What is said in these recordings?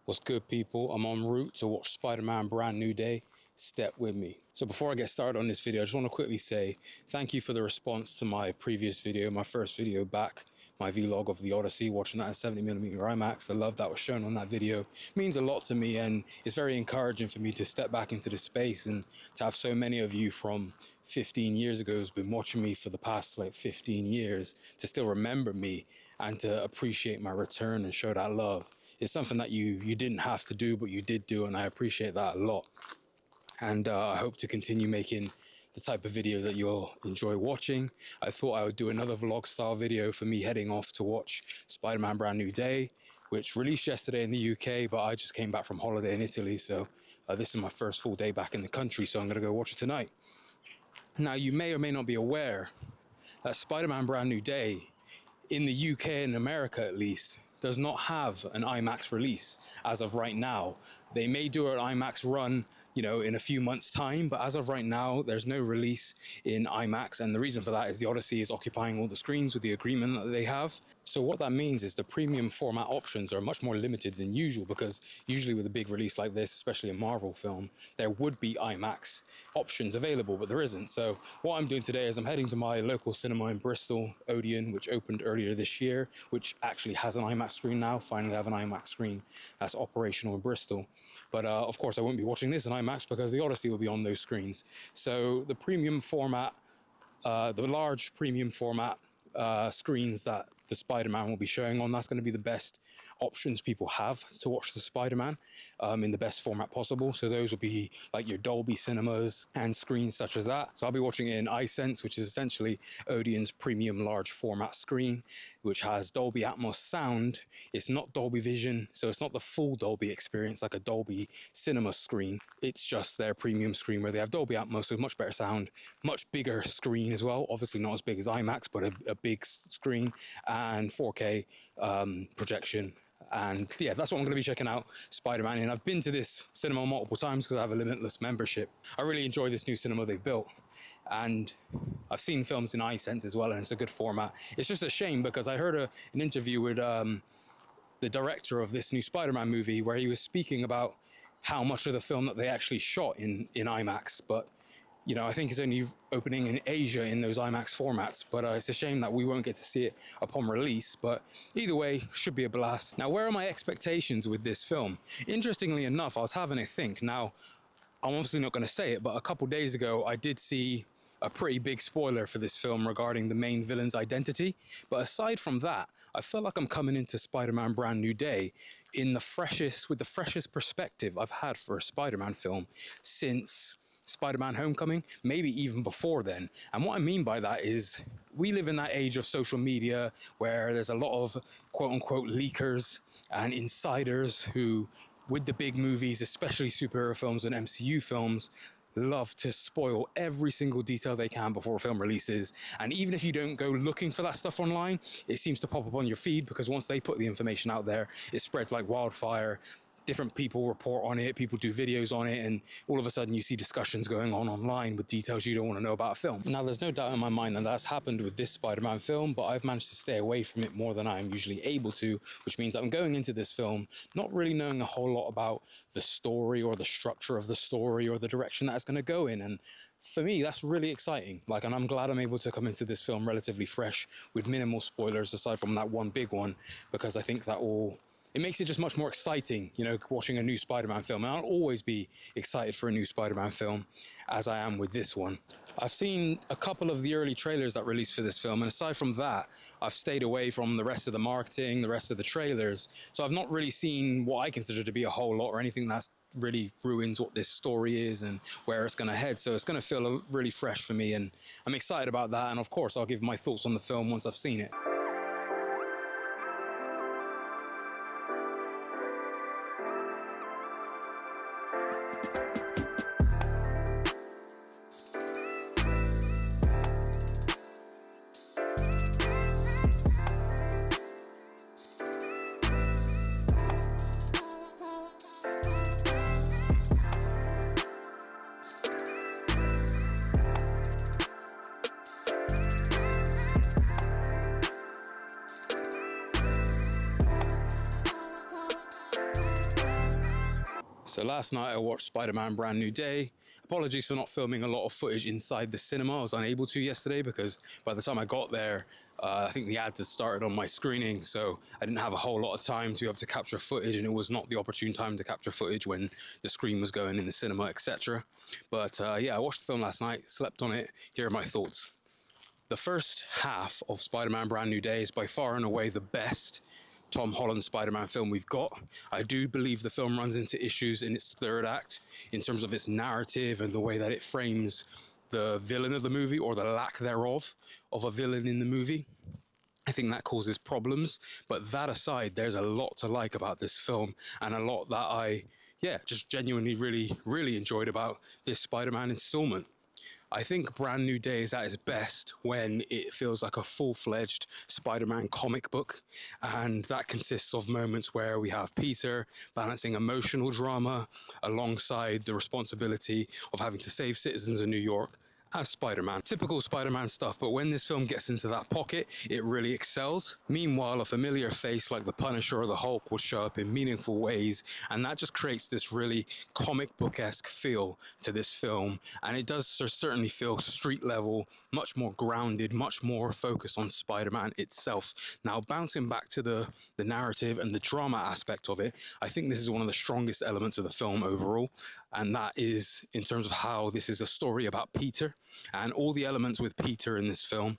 What's good, people? I'm en route to watch Spider-Man Brand New Day. Step with me. So before I get started on this video, I just want to quickly say thank you for the response to my previous video, my first video back, my vlog of the Odyssey, watching that in 70mm IMAX. The love that was shown on that video means a lot to me, and it's very encouraging for me to step back into the space and to have so many of you from 15 years ago who's been watching me for the past 15 years to still remember me and to appreciate my return and show that love. It's something that you didn't have to do, but you did do, and I appreciate that a lot. And I hope to continue making the type of videos that you'll enjoy watching. I thought I would do another vlog style video for me heading off to watch Spider-Man Brand New Day, which released yesterday in the UK, but I just came back from holiday in Italy, so this is my first full day back in the country, so I'm going to go watch it tonight. Now, you may or may not be aware that Spider-Man Brand New Day, in the UK and America at least, does not have an IMAX release as of right now. They may do an IMAX run, in a few months' time, but as of right now, there's no release in IMAX, and the reason for that is the Odyssey is occupying all the screens with the agreement that they have. So what that means is the premium format options are much more limited than usual, because usually with a big release like this, especially a Marvel film, there would be IMAX options available, but there isn't. So what I'm doing today is I'm heading to my local cinema in Bristol, Odeon, which opened earlier this year, which actually has an IMAX screen now. Finally have an IMAX screen that's operational in Bristol. But of course I won't be watching this in IMAX because the Odyssey will be on those screens. So the premium format, the large premium format screens that the Spider-Man will be showing on, that's going to be the best options people have to watch the Spider-Man in the best format possible. So those will be like your Dolby cinemas and screens such as that. So I'll be watching it in iSense, which is essentially Odeon's premium large format screen, which has Dolby Atmos sound. It's not Dolby Vision, so it's not the full Dolby experience like a Dolby cinema screen. It's just their premium screen where they have Dolby Atmos with much better sound, much bigger screen as well. Obviously not as big as IMAX, but a big screen and 4K projection. And yeah, that's what I'm going to be checking out Spider-Man in. I've been to this cinema multiple times because I have a limitless membership. I really enjoy this new cinema they've built, and I've seen films in iSense as well, and it's a good format. It's just a shame because I heard an interview with the director of this new Spider-Man movie where he was speaking about how much of the film that they actually shot in IMAX, but I think it's only opening in Asia in those IMAX formats, but it's a shame that we won't get to see it upon release, but either way, should be a blast. Now, where are my expectations with this film? Interestingly enough, I was having a think. Now, I'm obviously not going to say it, but a couple days ago, I did see a pretty big spoiler for this film regarding the main villain's identity. But aside from that, I feel like I'm coming into Spider-Man Brand New Day with the freshest perspective I've had for a Spider-Man film since Spider-Man Homecoming, maybe even before then. And what I mean by that is we live in that age of social media where there's a lot of quote-unquote leakers and insiders who, with the big movies, especially superhero films and MCU films, love to spoil every single detail they can before a film releases. And even if you don't go looking for that stuff online, it seems to pop up on your feed, because once they put the information out there, it spreads like wildfire. Different people report on it, people do videos on it, and all of a sudden you see discussions going on online with details you don't want to know about a film. Now, there's no doubt in my mind that that's happened with this Spider-Man film, but I've managed to stay away from it more than I'm usually able to, which means that I'm going into this film not really knowing a whole lot about the story or the structure of the story or the direction that it's going to go in. And for me, that's really exciting. And I'm glad I'm able to come into this film relatively fresh with minimal spoilers aside from that one big one, because I think it makes it just much more exciting, watching a new Spider-Man film. And I'll always be excited for a new Spider-Man film, as I am with this one. I've seen a couple of the early trailers that released for this film, and aside from that, I've stayed away from the rest of the marketing, the rest of the trailers. So I've not really seen what I consider to be a whole lot, or anything that's really ruins what this story is and where it's going to head. So it's going to feel really fresh for me, and I'm excited about that. And of course, I'll give my thoughts on the film once I've seen it. So last night I watched Spider-Man Brand New Day. Apologies for not filming a lot of footage inside the cinema. I was unable to yesterday because by the time I got there, I think the ads had started on my screening, so I didn't have a whole lot of time to be able to capture footage, and it was not the opportune time to capture footage when the screen was going in the cinema, etc. But yeah, I watched the film last night, slept on it. Here are my thoughts. The first half of Spider-Man Brand New Day is by far and away the best Tom Holland Spider-Man film we've got. I do believe the film runs into issues in its third act in terms of its narrative and the way that it frames the villain of the movie, or the lack thereof of a villain in the movie. I think that causes problems, but that aside, there's a lot to like about this film, and a lot that I just genuinely really enjoyed about this Spider-Man installment. I think Brand New Day is at its best when it feels like a full-fledged Spider-Man comic book, and that consists of moments where we have Peter balancing emotional drama alongside the responsibility of having to save citizens in New York as Spider-Man. Typical Spider-Man stuff, but when this film gets into that pocket, it really excels. Meanwhile, a familiar face like the Punisher or the Hulk will show up in meaningful ways, and that just creates this really comic book-esque feel to this film, and it does certainly feel street level, much more grounded, much more focused on Spider-Man itself. Now, bouncing back to the narrative and the drama aspect of it, I think this is one of the strongest elements of the film overall, and that is in terms of how this is a story about Peter. And all the elements with Peter in this film,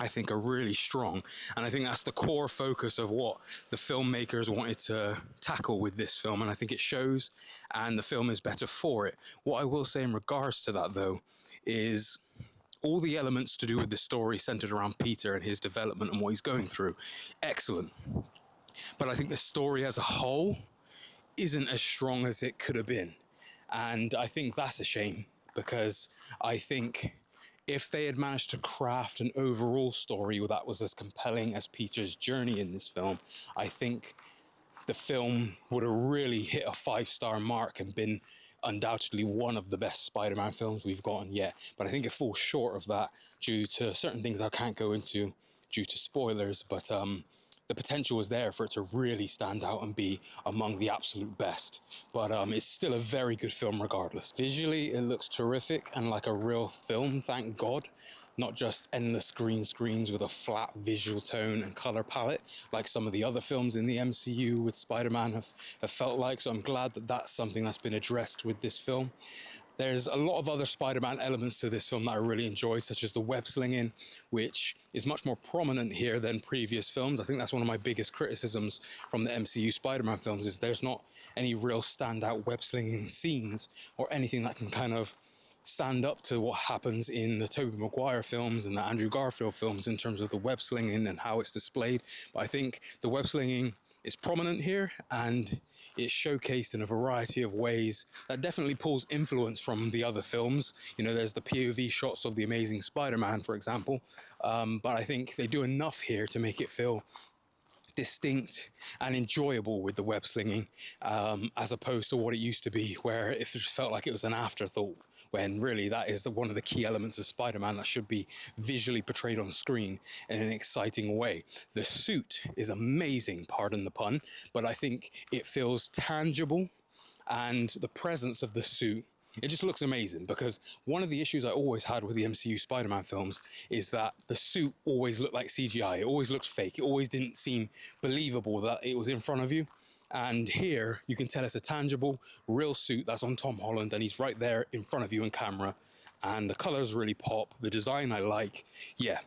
I think, are really strong. And I think that's the core focus of what the filmmakers wanted to tackle with this film. And I think it shows, and the film is better for it. What I will say in regards to that, though, is all the elements to do with the story centered around Peter and his development and what he's going through, excellent. But I think the story as a whole isn't as strong as it could have been. And I think that's a shame, because I think if they had managed to craft an overall story that was as compelling as Peter's journey in this film, I think the film would have really hit a 5-star mark and been undoubtedly one of the best Spider-Man films we've gotten yet. But I think it falls short of that due to certain things I can't go into due to spoilers, but the potential was there for it to really stand out and be among the absolute best. But it's still a very good film regardless. Visually, it looks terrific and like a real film, thank God. Not just endless green screens with a flat visual tone and color palette like some of the other films in the MCU with Spider-Man have felt like. So I'm glad that that's something that's been addressed with this film. There's a lot of other Spider-Man elements to this film that I really enjoy, such as the web slinging, which is much more prominent here than previous films. I think that's one of my biggest criticisms from the MCU Spider-Man films, is there's not any real standout web slinging scenes or anything that can kind of stand up to what happens in the Tobey Maguire films and the Andrew Garfield films in terms of the web slinging and how it's displayed. But I think the web slinging is prominent here, and it's showcased in a variety of ways that definitely pulls influence from the other films. You know, there's the POV shots of The Amazing Spider-Man, for example, but I think they do enough here to make it feel distinct and enjoyable with the web slinging, as opposed to what it used to be, where it just felt like it was an afterthought, when really that is one of the key elements of Spider-Man that should be visually portrayed on screen in an exciting way. The suit is amazing, pardon the pun, but I think it feels tangible, and the presence of the suit, it just looks amazing. Because one of the issues I always had with the MCU Spider-Man films is that the suit always looked like CGI. It always looked fake. It always didn't seem believable that it was in front of you. And here you can tell it's a tangible, real suit that's on Tom Holland, and he's right there in front of you in camera. And the colors really pop. The design I like. Yeah,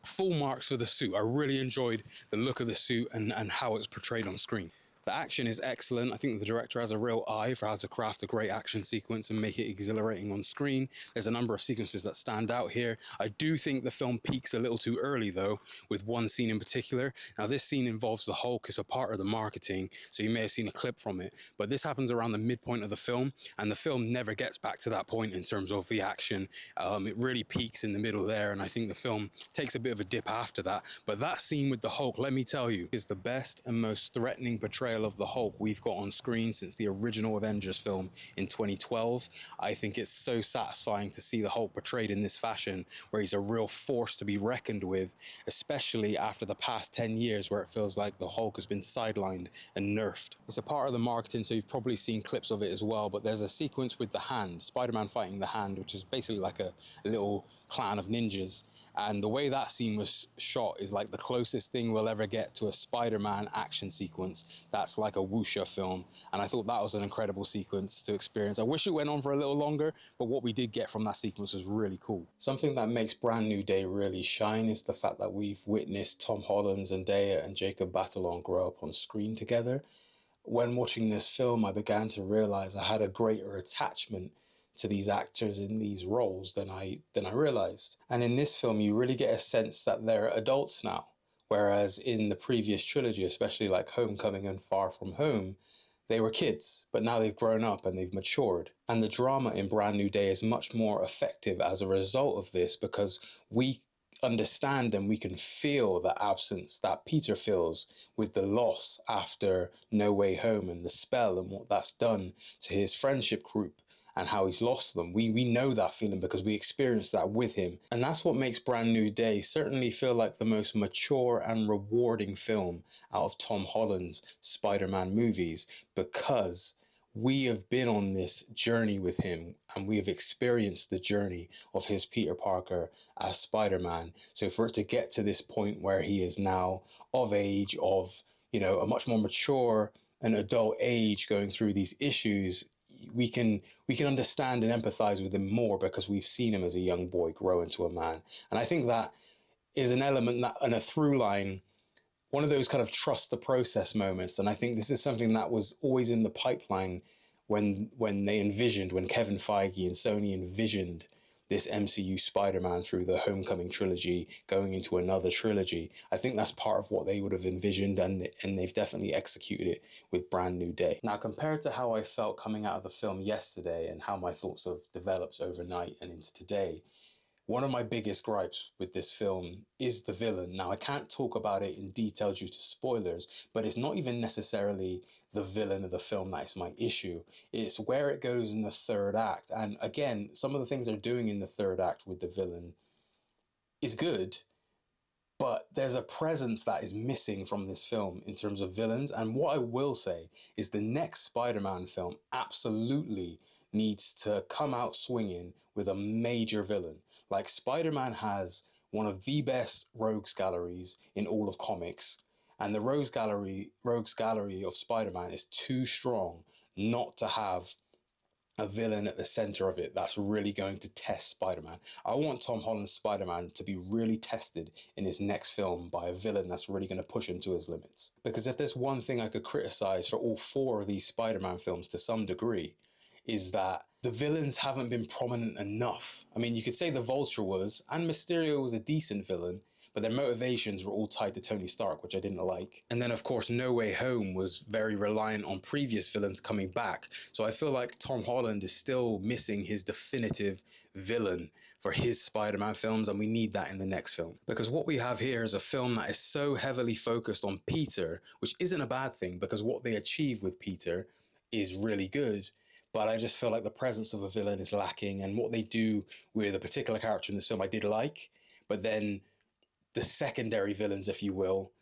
full marks for the suit. I really enjoyed the look of the suit and how it's portrayed on screen. The action is excellent. I think the director has a real eye for how to craft a great action sequence and make it exhilarating on screen. There's a number of sequences that stand out here. I do think the film peaks a little too early, though, with one scene in particular. Now, this scene involves the Hulk as a part of the marketing, so you may have seen a clip from it. But this happens around the midpoint of the film, and the film never gets back to that point in terms of the action. It really peaks in the middle there, and I think the film takes a bit of a dip after that. But that scene with the Hulk, let me tell you, is the best and most threatening portrayal portrayal of the Hulk we've got on screen since the original Avengers film in 2012. I think it's so satisfying to see the Hulk portrayed in this fashion, where he's a real force to be reckoned with, especially after the past 10 years where it feels like the Hulk has been sidelined and nerfed. It's a part of the marketing, so you've probably seen clips of it as well, but there's a sequence with the Hand, Spider-Man fighting the Hand, which is basically like a little clan of ninjas. And the way that scene was shot is like the closest thing we'll ever get to a Spider-Man action sequence that's like a wuxia film. And I thought that was an incredible sequence to experience. I wish it went on for a little longer, but what we did get from that sequence was really cool. Something that makes Brand New Day really shine is the fact that we've witnessed Tom Holland, Zendaya, and Jacob Batalon grow up on screen together. When watching this film, I began to realize I had a greater attachment to these actors in these roles than I realized. And in this film, you really get a sense that they're adults now. Whereas in the previous trilogy, especially like Homecoming and Far From Home, they were kids, but now they've grown up and they've matured. And the drama in Brand New Day is much more effective as a result of this, because we understand and we can feel the absence that Peter feels with the loss after No Way Home and the spell and what that's done to his friendship group and how he's lost them. We know that feeling because we experienced that with him. And that's what makes Brand New Day certainly feel like the most mature and rewarding film out of Tom Holland's Spider-Man movies, because we have been on this journey with him and we have experienced the journey of his Peter Parker as Spider-Man. So for it to get to this point where he is now of age, of, you know, a much more mature and adult age, going through these issues, we can understand and empathize with him more because we've seen him as a young boy grow into a man. And I think that is an element that, and a through line, one of those kind of trust the process moments. And I think this is something that was always in the pipeline when Kevin Feige and Sony envisioned this MCU Spider-Man through the Homecoming trilogy going into another trilogy. I think that's part of what they would have envisioned, and they've definitely executed it with Brand New Day. Now, compared to how I felt coming out of the film yesterday and how my thoughts have developed overnight and into today, one of my biggest gripes with this film is the villain. Now, I can't talk about it in detail due to spoilers, but it's not even necessarily the villain of the film that is my issue. It's where it goes in the third act. And again, some of the things they're doing in the third act with the villain is good, but there's a presence that is missing from this film in terms of villains. And what I will say is the next Spider-Man film absolutely needs to come out swinging with a major villain. Like, Spider-Man has one of the best rogues galleries in all of comics, and the rogues gallery of Spider-Man is too strong not to have a villain at the center of it that's really going to test Spider-Man. I want Tom Holland's Spider-Man to be really tested in his next film by a villain that's really going to push him to his limits. Because if there's one thing I could criticize for all four of these Spider-Man films to some degree, is that the villains haven't been prominent enough. I mean, you could say the Vulture was, and Mysterio was a decent villain, but their motivations were all tied to Tony Stark, which I didn't like. And then, of course, No Way Home was very reliant on previous villains coming back. So I feel like Tom Holland is still missing his definitive villain for his Spider-Man films, and we need that in the next film. Because what we have here is a film that is so heavily focused on Peter, which isn't a bad thing, because what they achieve with Peter is really good. But I just feel like the presence of a villain is lacking, and what they do with a particular character in this film I did like, but then the secondary villains, if you will,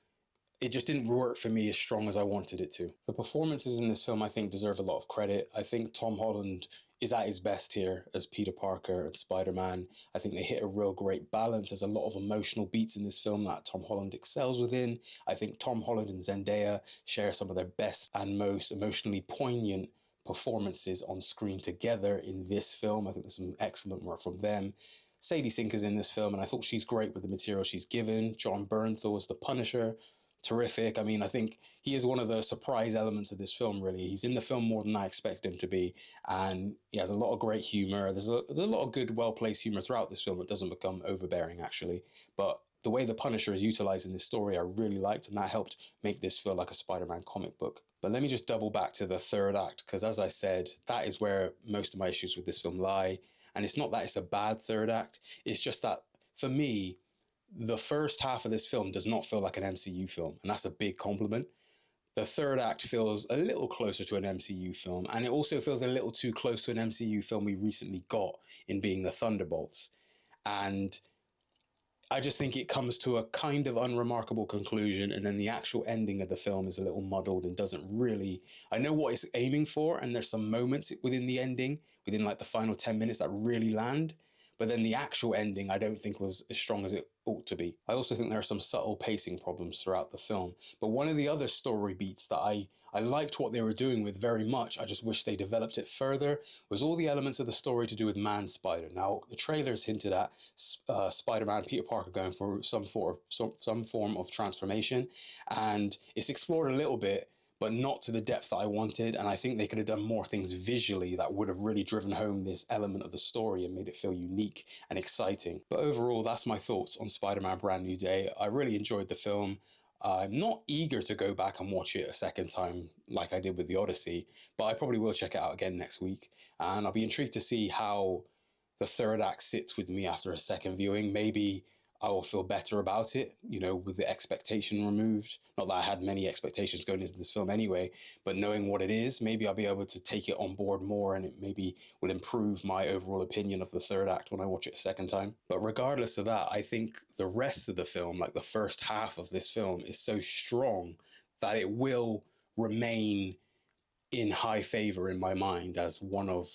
it just didn't work for me as strong as I wanted it to. The performances in this film, I think, deserve a lot of credit. I think Tom Holland is at his best here as Peter Parker and Spider-Man. I think they hit a real great balance. There's a lot of emotional beats in this film that Tom Holland excels within. I think Tom Holland and Zendaya share some of their best and most emotionally poignant performances on screen together in this film. I think there's some excellent work from them. Sadie Sink is in this film, and I thought she's great with the material she's given. John Bernthal as the Punisher, terrific. I mean, I think he is one of the surprise elements of this film, really. He's in the film more than I expected him to be, and he has a lot of great humor. There's a lot of good, well-placed humor throughout this film that doesn't become overbearing, actually. But the way the Punisher is utilized in this story, I really liked, and that helped make this feel like a Spider-Man comic book. But let me just double back to the third act, because as I said, that is where most of my issues with this film lie. And it's not that it's a bad third act, it's just that, for me, the first half of this film does not feel like an MCU film, and that's a big compliment. The third act feels a little closer to an MCU film, and it also feels a little too close to an MCU film we recently got in being the Thunderbolts. And I just think it comes to a kind of unremarkable conclusion, and then the actual ending of the film is a little muddled and doesn't really. I know what it's aiming for, and there's some moments within the ending, within like the final 10 minutes, that really land. But then the actual ending, I don't think was as strong as it ought to be. I also think there are some subtle pacing problems throughout the film. But one of the other story beats that I liked what they were doing with very much, I just wish they developed it further, was all the elements of the story to do with Man Spider. Now, the trailers hinted at Spider-Man, Peter Parker going for some form of transformation, and it's explored a little bit, but not to the depth that I wanted. And I think they could have done more things visually that would have really driven home this element of the story and made it feel unique and exciting. But overall, that's my thoughts on Spider-Man Brand New Day. I really enjoyed the film. I'm not eager to go back and watch it a second time like I did with The Odyssey, but I probably will check it out again next week. And I'll be intrigued to see how the third act sits with me after a second viewing. Maybe I will feel better about it, you know, with the expectation removed. Not that I had many expectations going into this film anyway, but knowing what it is, maybe I'll be able to take it on board more, and it maybe will improve my overall opinion of the third act when I watch it a second time. But regardless of that, I think the rest of the film, like the first half of this film, is so strong that it will remain in high favor in my mind as one of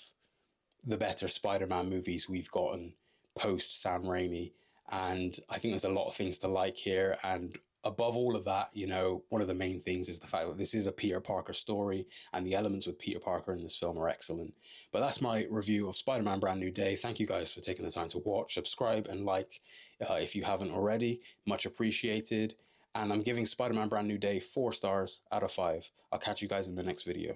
the better Spider-Man movies we've gotten post Sam Raimi. And I think there's a lot of things to like here. And above all of that, you know, one of the main things is the fact that this is a Peter Parker story, and the elements with Peter Parker in this film are excellent. But that's my review of Spider-Man Brand New Day. Thank you guys for taking the time to watch, subscribe, and like if you haven't already. Much appreciated. And I'm giving Spider-Man Brand New Day 4 stars out of 5. I'll catch you guys in the next video.